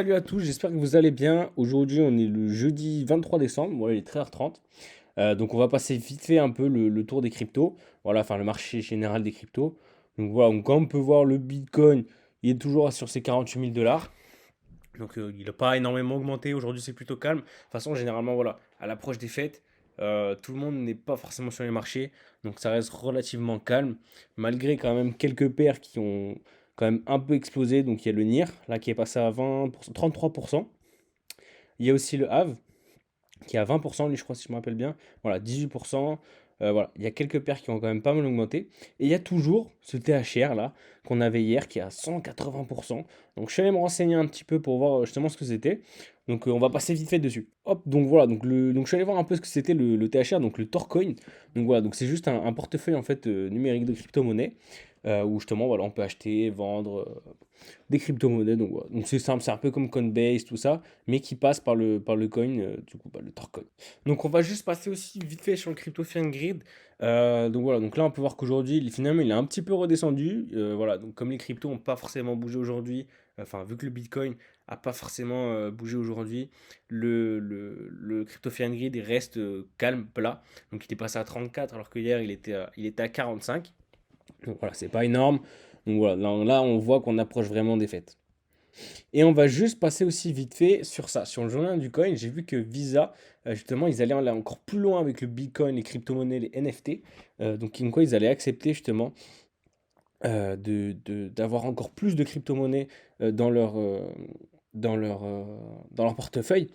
salut à tous, j'espère que vous allez bien. Aujourd'hui, on est le jeudi 23 décembre, voilà, il est 13h30. Donc, on va passer vite fait un peu le tour des cryptos. Voilà, enfin, le marché général des cryptos. Donc, voilà, donc, comme on peut voir, le Bitcoin, il est toujours sur ses 48 000 $. Donc, il n'a pas énormément augmenté. Aujourd'hui, c'est plutôt calme. De toute façon, généralement, voilà, à l'approche des fêtes, tout le monde n'est pas forcément sur les marchés. Donc, ça reste relativement calme. Malgré quand même quelques paires qui ont quand même un peu explosé. Donc, il y a le NIR, là, qui est passé à 20%, 33%. Il y a aussi le HAV, qui est à 20%, lui, je crois, si je me rappelle bien. Voilà, 18%. Voilà, il y a quelques paires qui ont quand même pas mal augmenté. Et il y a toujours ce THR là qu'on avait hier qui est à 180%. Donc je suis allé me renseigner un petit peu pour voir justement ce que c'était. Donc on va passer vite fait dessus. Hop, donc voilà, donc je suis allé voir un peu ce que c'était le THR, donc le Torcoin. Donc voilà, donc c'est juste un portefeuille en fait numérique de crypto-monnaie où justement voilà, on peut acheter, vendre des crypto-monnaies. Donc voilà. Donc c'est simple, c'est un peu comme Coinbase, tout ça, mais qui passe par le coin, du coup, le Torcoin. Donc on va juste passer aussi vite fait sur le crypto Fiat Grid. Donc voilà, donc là on peut voir qu'aujourd'hui, finalement, il est un petit peu redescendu. Voilà, donc comme les cryptos n'ont pas forcément bougé aujourd'hui, enfin vu que le Bitcoin a pas forcément bougé aujourd'hui, le crypto Fiat Grid il reste calme, plat. Donc il est passé à 34 alors que hier il était à 45. Donc voilà, c'est pas énorme. Donc voilà, là on voit qu'on approche vraiment des fêtes. Et on va juste passer aussi vite fait sur ça, sur le journal du coin. J'ai vu que Visa, justement, ils allaient aller encore plus loin avec le Bitcoin, les crypto-monnaies, les NFT. Donc, comme quoi, ils allaient accepter justement d'avoir encore plus de crypto-monnaies dans leur, euh, dans leur portefeuille.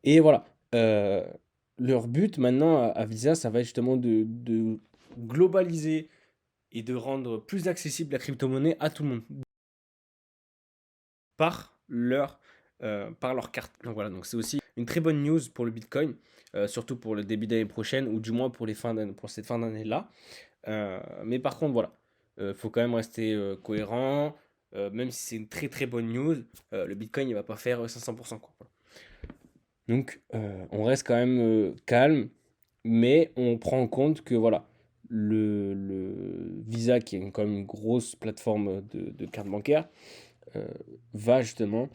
Et voilà, leur but maintenant à Visa, ça va être justement de globaliser et de rendre plus accessible la crypto-monnaie à tout le monde par leur carte. Donc voilà, donc c'est aussi une très bonne news pour le Bitcoin, surtout pour le début d'année prochaine, ou du moins pour cette fin d'année-là. Mais par contre, voilà, faut quand même rester cohérent, même si c'est une très très bonne news, le Bitcoin il va pas faire 500%, quoi. Voilà. Donc on reste quand même calme, mais on prend en compte que voilà, le Visa, qui est quand même une grosse plateforme de carte bancaire, euh, va justement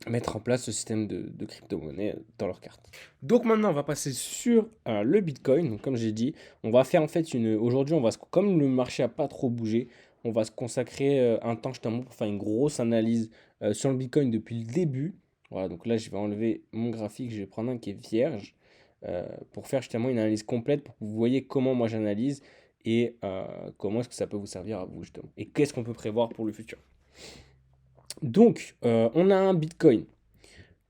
mettre en place ce système de crypto-monnaie dans leur carte. Donc maintenant, on va passer sur le Bitcoin. Donc comme j'ai dit, on va faire en fait Aujourd'hui, comme le marché a pas trop bougé, on va se consacrer un temps justement pour faire une grosse analyse sur le Bitcoin depuis le début. Voilà, donc là, je vais enlever mon graphique, je vais prendre un qui est vierge pour faire justement une analyse complète pour que vous voyez comment moi j'analyse et comment est-ce que ça peut vous servir à vous justement. Et qu'est-ce qu'on peut prévoir pour le futur. Donc, on a un Bitcoin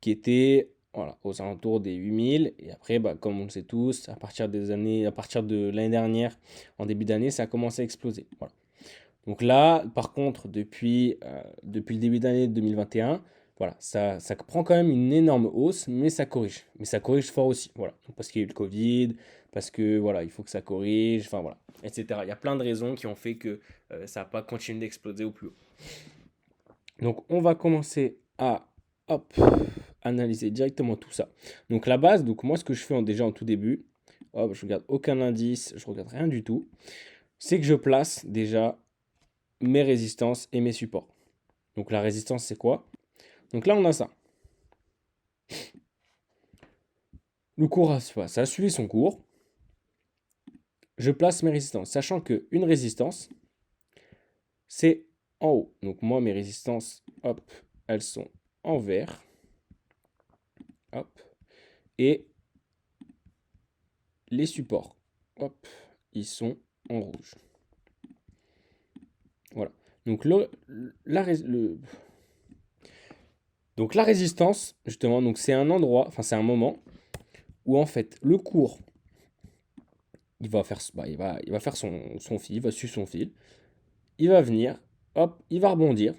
qui était voilà, aux alentours des 8 000. Et après, bah, comme on le sait tous, à partir de l'année dernière, en début d'année, ça a commencé à exploser. Voilà. Donc là, par contre, depuis le début d'année 2021, voilà, ça prend quand même une énorme hausse, mais ça corrige. Mais ça corrige fort aussi, voilà. Donc, parce qu'il y a eu le Covid, parce que voilà, il faut que ça corrige, enfin voilà, etc. Il y a plein de raisons qui ont fait que ça n'a pas continué d'exploser au plus haut. Donc on va commencer à hop, analyser directement tout ça. Donc la base, donc moi ce que je fais déjà en tout début, hop, je regarde aucun indice, je regarde rien du tout, c'est que je place déjà mes résistances et mes supports. Donc la résistance c'est quoi? Donc là on a ça. Le cours ça a suivi son cours. Je place mes résistances, sachant que une résistance c'est en haut. Donc moi mes résistances, hop, elles sont en vert, hop, et les supports, hop, ils sont en rouge. Voilà. Donc, donc la résistance, justement, donc c'est un endroit, enfin c'est un moment où en fait le cours, il va faire son fil, il va suivre son fil, il va venir, hop, il va rebondir,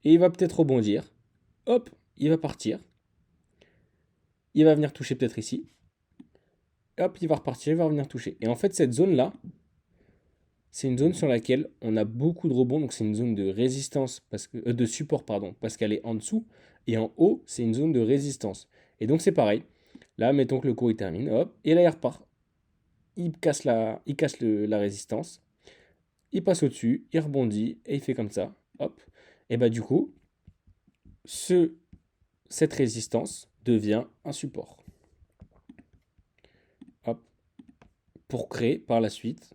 et il va peut-être rebondir, hop, il va partir, il va venir toucher peut-être ici, hop, il va repartir, il va revenir toucher. Et en fait cette zone-là, c'est une zone sur laquelle on a beaucoup de rebonds, donc c'est une zone de résistance, de support, pardon, parce qu'elle est en dessous, et en haut, c'est une zone de résistance. Et donc c'est pareil. Là, mettons que le cours il termine, hop, et là il repart. Il casse la résistance, il passe au-dessus, il rebondit, et il fait comme ça, hop. Et bah du coup, cette résistance devient un support. Hop. Pour créer par la suite,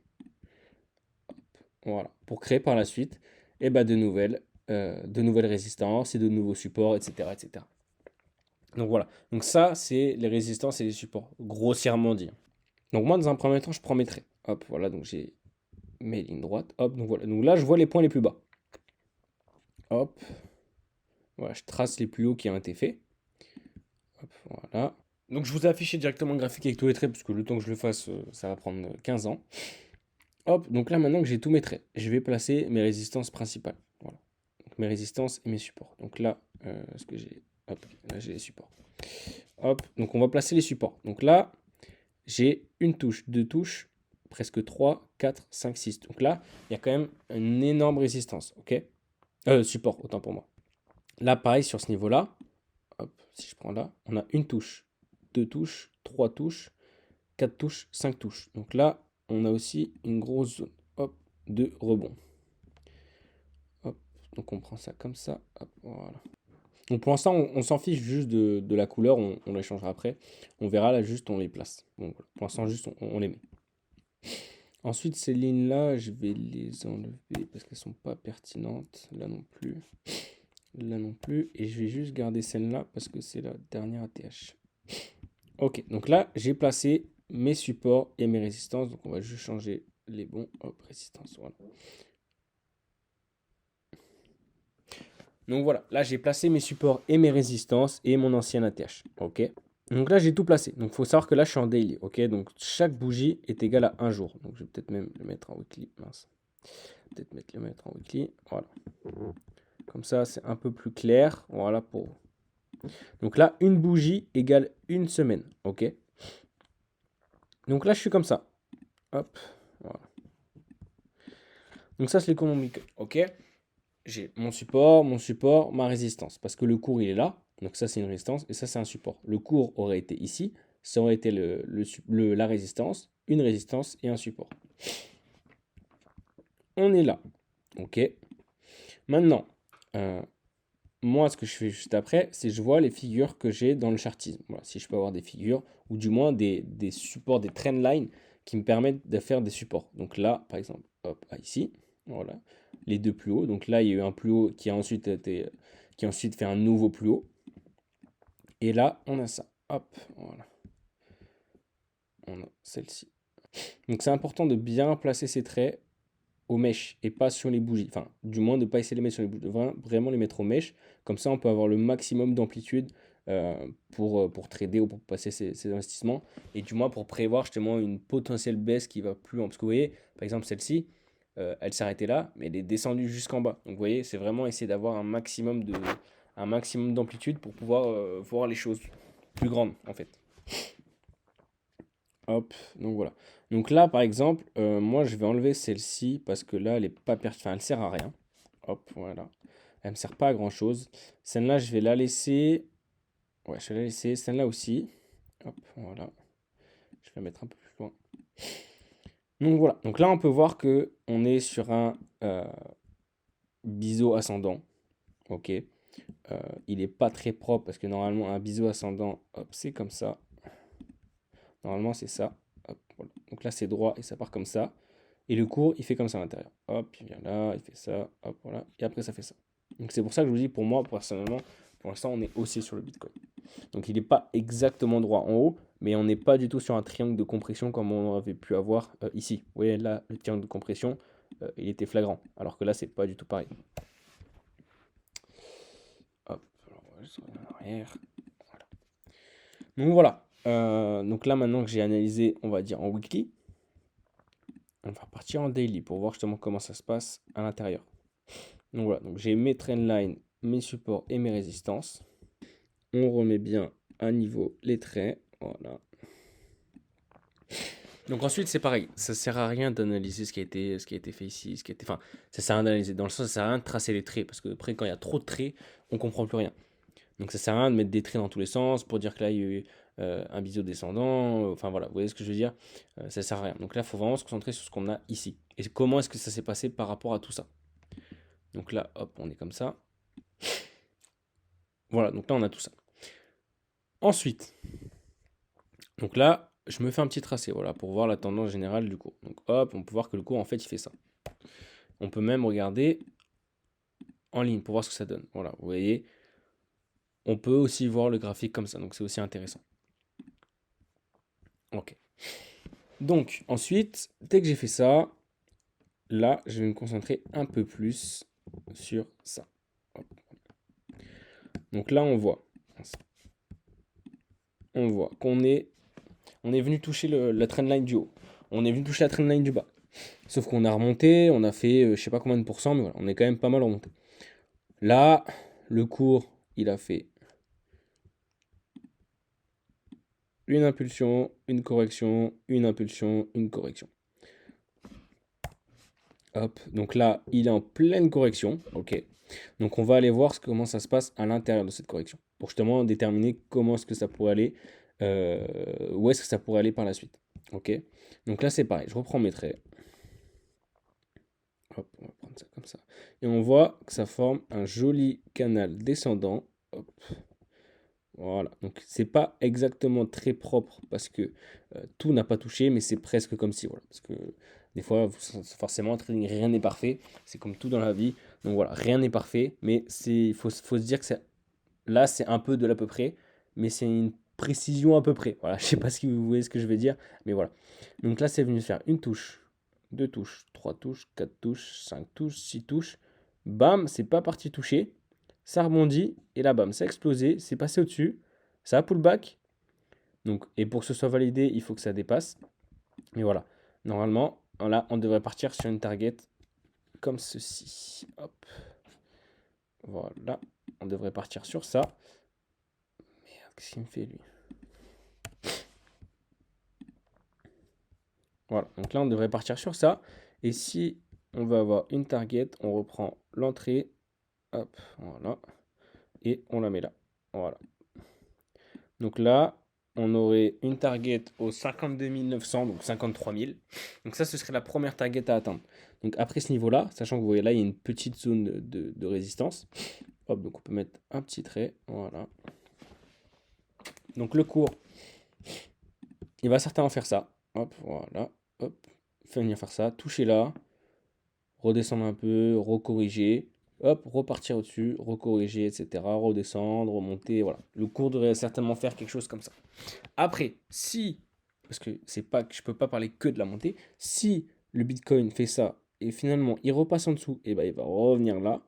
voilà, pour créer par la suite, et ben de nouvelles résistances et de nouveaux supports, etc., etc. Donc voilà. Donc ça, c'est les résistances et les supports, grossièrement dit. Donc moi, dans un premier temps, je prends mes traits. Hop, voilà, donc j'ai mes lignes droites. Hop, donc voilà. Donc là, je vois les points les plus bas. Hop, voilà, je trace les plus hauts qui ont été faits. Hop, voilà. Donc je vous ai affiché directement le graphique avec tous les traits, parce que le temps que je le fasse, ça va prendre 15 ans. Hop, donc là, maintenant que j'ai tous mes traits, je vais placer mes résistances principales. Voilà. Donc mes résistances et mes supports. Donc là, ce que j'ai... Hop, là j'ai les supports. Hop, donc on va placer les supports. Donc là, j'ai une touche, deux touches, presque 3, 4, 5, 6. Donc là, il y a quand même une énorme résistance, ok? Support, autant pour moi. Là, pareil, sur ce niveau-là, hop, si je prends là, on a une touche, deux touches, trois touches, quatre touches, cinq touches. Donc là, on a aussi une grosse zone, hop, de rebond. Hop, donc on prend ça comme ça, hop, voilà. Donc pour l'instant, on s'en fiche juste de la couleur, on les changera après. On verra là, juste on les place. Bon, voilà. Pour l'instant, juste on les met. Ensuite, ces lignes-là, je vais les enlever parce qu'elles sont pas pertinentes. Là non plus. Là non plus. Et je vais juste garder celle-là parce que c'est la dernière ATH. Ok, donc là, j'ai placé mes supports et mes résistances. Donc on va juste changer les bons. Hop, résistance, voilà. Donc voilà, là j'ai placé mes supports et mes résistances et mon ancien ATH. Ok. Donc là j'ai tout placé. Donc il faut savoir que là je suis en daily. Ok. Donc chaque bougie est égale à un jour. Donc je vais peut-être même le mettre en weekly. Mince. Peut-être le mettre en weekly. Voilà. Comme ça c'est un peu plus clair. Voilà pour. Donc là une bougie égale une semaine. Ok. Donc là je suis comme ça. Hop. Voilà. Donc ça c'est l'économie. Ok. J'ai mon support, ma résistance. Parce que le cours, il est là. Donc ça, c'est une résistance. Et ça, c'est un support. Le cours aurait été ici. Ça aurait été la résistance, une résistance et un support. On est là. OK. Maintenant, moi, ce que je fais juste après, c'est je vois les figures que j'ai dans le chartisme. Voilà, si je peux avoir des figures, ou du moins des supports, des trendlines qui me permettent de faire des supports. Donc là, par exemple, hop, ici, voilà, les deux plus hauts. Donc là, il y a eu un plus haut qui a ensuite fait un nouveau plus haut. Et là, on a ça. Hop, voilà. On a celle-ci. Donc c'est important de bien placer ces traits aux mèches et pas sur les bougies. Enfin, du moins de ne pas essayer de les mettre sur les bougies, de vraiment les mettre aux mèches. Comme ça, on peut avoir le maximum d'amplitude pour trader ou pour passer ces investissements. Et du moins pour prévoir justement une potentielle baisse qui va plus loin. Parce que vous voyez, par exemple, celle-ci, elle s'arrêtait là, mais elle est descendue jusqu'en bas. Donc vous voyez, c'est vraiment essayer d'avoir un maximum d'amplitude pour pouvoir voir les choses plus grandes en fait. Hop, donc voilà. Donc là, par exemple, moi, je vais enlever celle-ci parce que là, elle est pas enfin, elle sert à rien. Hop, voilà. Elle me sert pas à grand-chose. Celle-là, je vais la laisser. Ouais, je vais la laisser. Celle-là aussi. Hop, voilà. Je vais la mettre un peu plus loin. Donc voilà. Donc là, on peut voir que on est sur un biseau ascendant. Ok. Il est pas très propre parce que normalement, un biseau ascendant, hop, c'est comme ça. Normalement, c'est ça. Hop, voilà. Donc là, c'est droit et ça part comme ça. Et le cours, il fait comme ça à l'intérieur. Hop, il vient là, il fait ça, hop, voilà. Et après, ça fait ça. Donc c'est pour ça que je vous dis, pour moi, personnellement, pour l'instant, on est haussier sur le Bitcoin. Donc il n'est pas exactement droit en haut, mais on n'est pas du tout sur un triangle de compression comme on avait pu avoir ici. Vous voyez, là, le triangle de compression, il était flagrant. Alors que là, c'est pas du tout pareil. Hop, alors, on va juste revenir en arrière. Voilà. Donc voilà. Donc là, maintenant que j'ai analysé, on va dire en weekly, on va partir en daily pour voir justement comment ça se passe à l'intérieur. Donc voilà, donc j'ai mes trendlines, mes supports et mes résistances. On remet bien à niveau les traits. Voilà. Donc ensuite, c'est pareil. Ça sert à rien d'analyser ce qui a été fait ici, Enfin, ça sert à rien d'analyser. Dans le sens, ça sert à rien de tracer les traits. Parce que après, quand il y a trop de traits, on comprend plus rien. Donc ça sert à rien de mettre des traits dans tous les sens pour dire que là, il y a eu un biseau descendant. Enfin voilà, vous voyez ce que je veux dire. Ça sert à rien. Donc là, il faut vraiment se concentrer sur ce qu'on a ici. Et comment est-ce que ça s'est passé par rapport à tout ça. Donc là, hop, on est comme ça. Voilà, donc là, on a tout ça. Ensuite, donc là, je me fais un petit tracé, voilà, pour voir la tendance générale du cours. Donc hop, on peut voir que le cours, en fait, il fait ça. On peut même regarder en ligne pour voir ce que ça donne. Voilà, vous voyez, on peut aussi voir le graphique comme ça, donc c'est aussi intéressant. Ok. Donc, ensuite, dès que j'ai fait ça, là, je vais me concentrer un peu plus sur ça. Hop. Donc là, on voit on est venu toucher la trendline du haut. On est venu toucher la trendline du bas. Sauf qu'on a remonté, on a fait je sais pas combien de pourcents, mais voilà, on est quand même pas mal remonté. Là, le cours, il a fait une impulsion, une correction, une impulsion, une correction. Hop, donc là, il est en pleine correction, ok. Donc on va aller voir comment ça se passe à l'intérieur de cette correction, pour justement déterminer comment est-ce que ça pourrait aller, où est-ce que ça pourrait aller par la suite, ok. Donc là, c'est pareil, je reprends mes traits. Hop, on va prendre ça comme ça. Et on voit que ça forme un joli canal descendant. Hop. Voilà, donc c'est pas exactement très propre parce que tout n'a pas touché, mais c'est presque comme si, voilà. Parce que des fois, forcément, rien n'est parfait. C'est comme tout dans la vie. Donc voilà, rien n'est parfait, mais il faut se dire que là, c'est un peu de l'à peu près, mais c'est une précision à peu près. Voilà, je sais pas si vous voyez ce que je veux dire, mais voilà. Donc là, c'est venu faire une touche, deux touches, trois touches, quatre touches, cinq touches, six touches. Bam, c'est pas parti toucher. Ça rebondit, et là, bam, ça a explosé, c'est passé au-dessus. Ça a pullback. Donc, et pour que ce soit validé, il faut que ça dépasse. Et voilà. Normalement, là, on devrait partir sur une target comme ceci. Hop. Voilà. On devrait partir sur ça. Merde, qu'est-ce qu'il me fait, lui? Voilà, donc là on devrait partir sur ça. Et si on va avoir une target, on reprend l'entrée, hop, voilà, et on la met là. Voilà. Donc là, on aurait une target au 52 900, donc 53 000. Donc ça, ce serait la première target à atteindre. Donc après ce niveau-là, sachant que vous voyez là, il y a une petite zone de résistance. Hop, donc on peut mettre un petit trait, voilà. Donc le cours, il va certainement faire ça. Hop, voilà, hop, venir faire ça, toucher là, redescendre un peu, recorriger, hop, repartir au-dessus, recorriger, etc. Redescendre, remonter, voilà. Le cours devrait certainement faire quelque chose comme ça. Après, si, parce que c'est pas que je peux pas parler que de la montée, si le Bitcoin fait ça et finalement il repasse en dessous, et ben il va revenir là,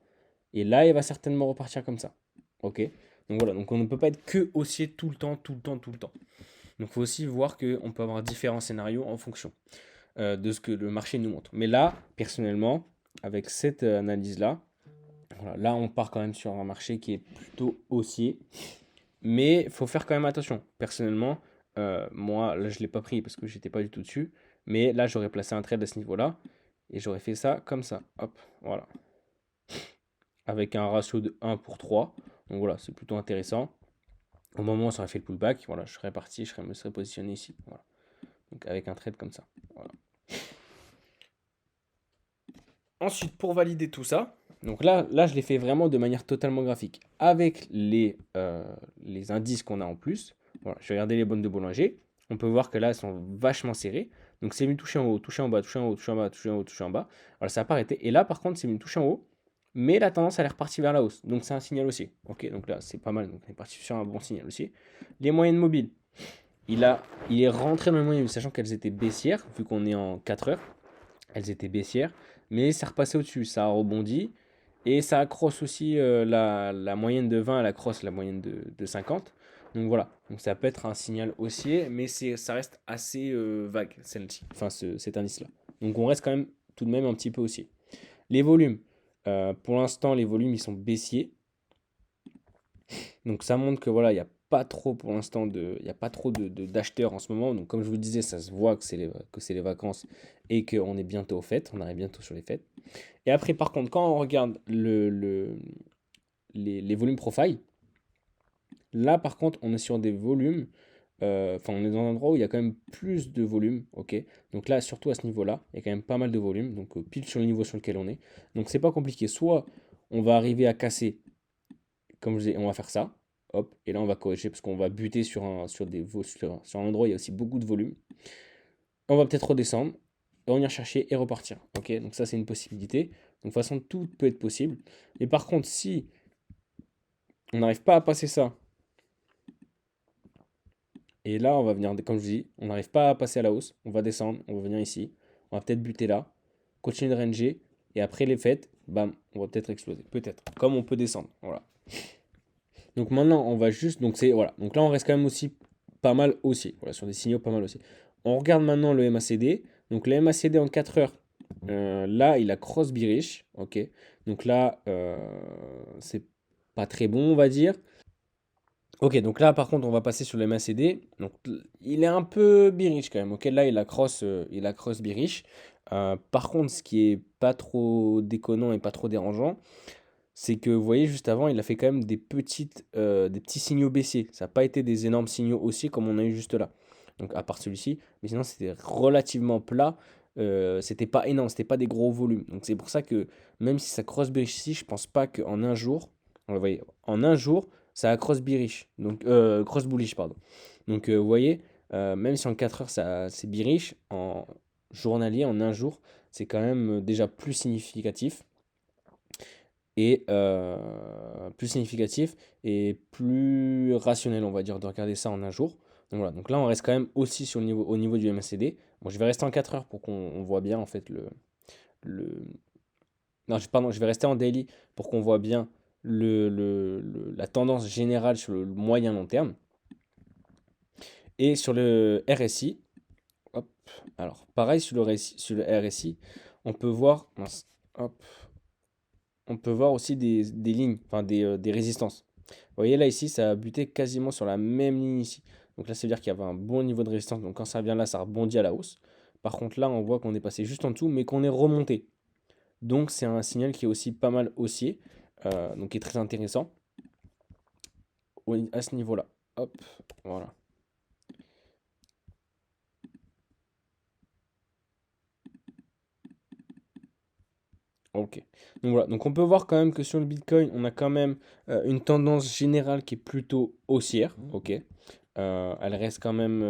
et là il va certainement repartir comme ça. Ok. Donc voilà, donc on ne peut pas être que haussier tout le temps, tout le temps, tout le temps. Donc il faut aussi voir qu'on peut avoir différents scénarios en fonction de ce que le marché nous montre. Mais là, personnellement, avec cette analyse-là, voilà, là on part quand même sur un marché qui est plutôt haussier. Mais il faut faire quand même attention. Personnellement, moi, là je ne l'ai pas pris parce que j'étais pas du tout dessus. Mais là, j'aurais placé un trade à ce niveau-là. Et j'aurais fait ça comme ça. Hop, voilà. Avec un ratio de 1 pour 3. Donc voilà, c'est plutôt intéressant. Au moment où ça aurait fait le pullback, voilà, je serais parti, me serais positionné ici. Voilà. Donc avec un trade comme ça. Voilà. Ensuite, pour valider tout ça, donc là je l'ai fait vraiment de manière totalement graphique. Avec les indices qu'on a en plus, voilà, je vais regarder les bonnes de Bollinger. On peut voir que là, elles sont vachement serrées. Donc c'est venu toucher en haut, toucher en bas, toucher en haut, toucher en bas, toucher en haut, toucher en bas. Voilà, ça n'a pas arrêté. Et là, par contre, c'est venu toucher en haut. Mais la tendance, elle est repartie vers la hausse. Donc c'est un signal haussier. Ok, donc là, c'est pas mal. Donc on est parti sur un bon signal haussier. Les moyennes mobiles. Il est rentré dans les moyennes, sachant qu'elles étaient baissières, vu qu'on est en 4 heures. Elles étaient baissières, mais ça repassait au-dessus, ça a rebondi, et ça accroche aussi la moyenne de 20, elle accroche la moyenne de 50. Donc voilà, donc ça peut être un signal haussier, mais ça reste assez vague, celle-ci, enfin cet indice-là. Donc on reste quand même tout de même un petit peu haussier. Les volumes, pour l'instant les volumes ils sont baissiers, donc ça montre que voilà, il n'y a pas trop pour l'instant il y a pas trop d'acheteurs en ce moment. Donc comme je vous disais, ça se voit que c'est les vacances et qu'on est bientôt aux fêtes, on arrive bientôt sur les fêtes. Et après, par contre, quand on regarde les volumes profile, là par contre, on est sur des volumes, enfin on est dans un endroit où il y a quand même plus de volume, ok. Donc là, surtout à ce niveau-là, il y a quand même pas mal de volume, donc pile sur le niveau sur lequel on est. Donc c'est pas compliqué. Soit on va arriver à casser comme je dis, on va faire ça. Hop, et là on va corriger parce qu'on va buter sur un endroit où il y a aussi beaucoup de volume. On va peut-être redescendre, revenir chercher et repartir. Ok, donc ça c'est une possibilité. Donc de toute façon, tout peut être possible. Mais par contre, si on n'arrive pas à passer ça, et là on va venir, comme je vous dis, on n'arrive pas à passer à la hausse, on va descendre, on va venir ici, on va peut-être buter là, continuer de ranger, et après les fêtes, bam, on va peut-être exploser. Peut-être. Comme on peut descendre. Voilà. Donc maintenant, on va juste. Donc c'est voilà. Donc là, on reste quand même aussi pas mal haussier. Voilà, sur des signaux pas mal haussiers. On regarde maintenant le MACD. Donc le MACD en 4 heures. Là, il a cross bearish. Ok. Donc là, c'est pas très bon, on va dire. Ok, donc là, par contre, on va passer sur le MACD. Donc il est un peu bearish quand même. Ok, là, il a cross bearish. Par contre, ce qui est pas trop déconnant et pas trop dérangeant, c'est que vous voyez juste avant, il a fait quand même des petits signaux baissiers. Ça n'a pas été des énormes signaux haussiers comme on a eu juste là. Donc à part celui-ci, mais sinon c'était relativement plat. C'était pas énorme, c'était pas des gros volumes. Donc c'est pour ça que même si ça cross bearish ici, je pense pas qu'en un jour, vous voyez, en un jour, ça a cross bearish, donc cross bullish pardon. Donc vous voyez, même si en 4 heures ça c'est bearish, en journalier, en un jour, c'est quand même déjà plus significatif et plus significatif et plus rationnel, on va dire, de regarder ça en un jour. Donc voilà, donc là on reste quand même aussi au niveau du MACD. Bon, je vais rester en 4 heures pour qu'on voit bien en fait le... Non, pardon, je vais rester en daily pour qu'on voit bien la tendance générale sur le moyen long terme. Et sur le RSI, hop, alors pareil sur le RSI, on peut voir, mince, hop, on peut voir aussi des lignes, enfin des résistances. Vous voyez là ici, ça a buté quasiment sur la même ligne ici. Donc là, ça veut dire qu'il y avait un bon niveau de résistance. Donc quand ça vient là, ça rebondit à la hausse. Par contre là, on voit qu'on est passé juste en dessous, mais qu'on est remonté. Donc c'est un signal qui est aussi pas mal haussier, donc qui est très intéressant à ce niveau-là. Hop, voilà. Ok. Donc voilà. Donc on peut voir quand même que sur le Bitcoin, on a quand même une tendance générale qui est plutôt haussière. Ok. Elle reste quand même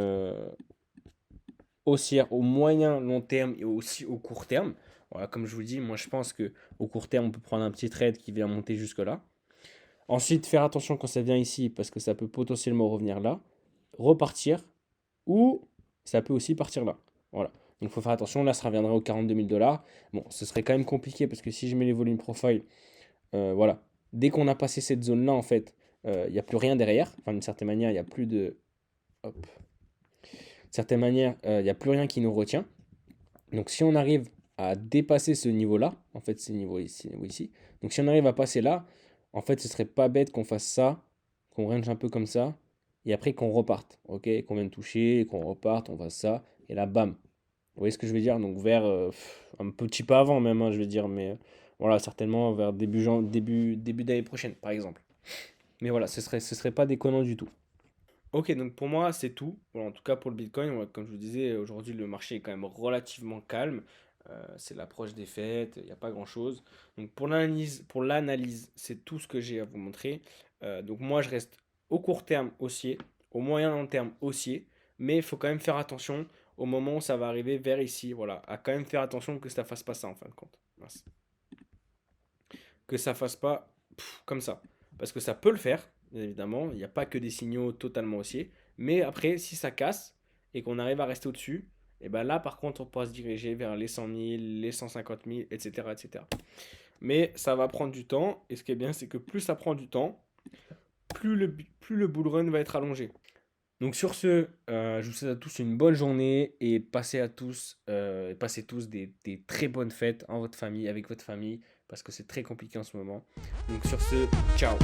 haussière au moyen long terme et aussi au court terme. Voilà, comme je vous dis, moi je pense que au court terme, on peut prendre un petit trade qui vient monter jusque là. Ensuite, faire attention quand ça vient ici parce que ça peut potentiellement revenir là, repartir ou ça peut aussi partir là. Voilà. Donc il faut faire attention. Là, ça reviendra aux 42 000 dollars. Bon, ce serait quand même compliqué parce que si je mets les volumes profile, voilà. Dès qu'on a passé cette zone-là, en fait, il n'y a plus rien derrière. Enfin, d'une certaine manière, il n'y a plus de. Hop. D'une certaine manière, il n'y a plus rien qui nous retient. Donc si on arrive à dépasser ce niveau-là, en fait, ce niveau ici, ici. Donc si on arrive à passer là, en fait, ce serait pas bête qu'on fasse ça, qu'on range un peu comme ça, et après qu'on reparte, ok, qu'on vienne toucher, qu'on reparte, on fasse ça, et là, bam. Vous voyez ce que je veux dire? Donc vers un petit peu avant même, hein, je veux dire, mais voilà, certainement vers début d'année prochaine, par exemple. Mais voilà, ce serait pas déconnant du tout. Ok, donc pour moi, c'est tout. Voilà, en tout cas pour le Bitcoin, ouais, comme je vous disais, aujourd'hui le marché est quand même relativement calme. C'est l'approche des fêtes, il n'y a pas grand-chose. Donc pour l'analyse, c'est tout ce que j'ai à vous montrer. Donc moi, je reste au court terme haussier, au moyen long terme haussier, mais il faut quand même faire attention au moment où ça va arriver vers ici. Voilà, à quand même faire attention que ça fasse pas ça en fin de compte. Mince. Que ça fasse pas comme ça. Parce que ça peut le faire, bien évidemment. Il n'y a pas que des signaux totalement haussiers. Mais après, si ça casse et qu'on arrive à rester au-dessus, et ben là, par contre, on pourra se diriger vers les 100 000, les 150 000, etc., etc. Mais ça va prendre du temps. Et ce qui est bien, c'est que plus ça prend du temps, plus le bull run va être allongé. Donc sur ce, je vous souhaite à tous une bonne journée et passez tous des très bonnes fêtes en votre famille, avec votre famille, parce que c'est très compliqué en ce moment. Donc sur ce, ciao.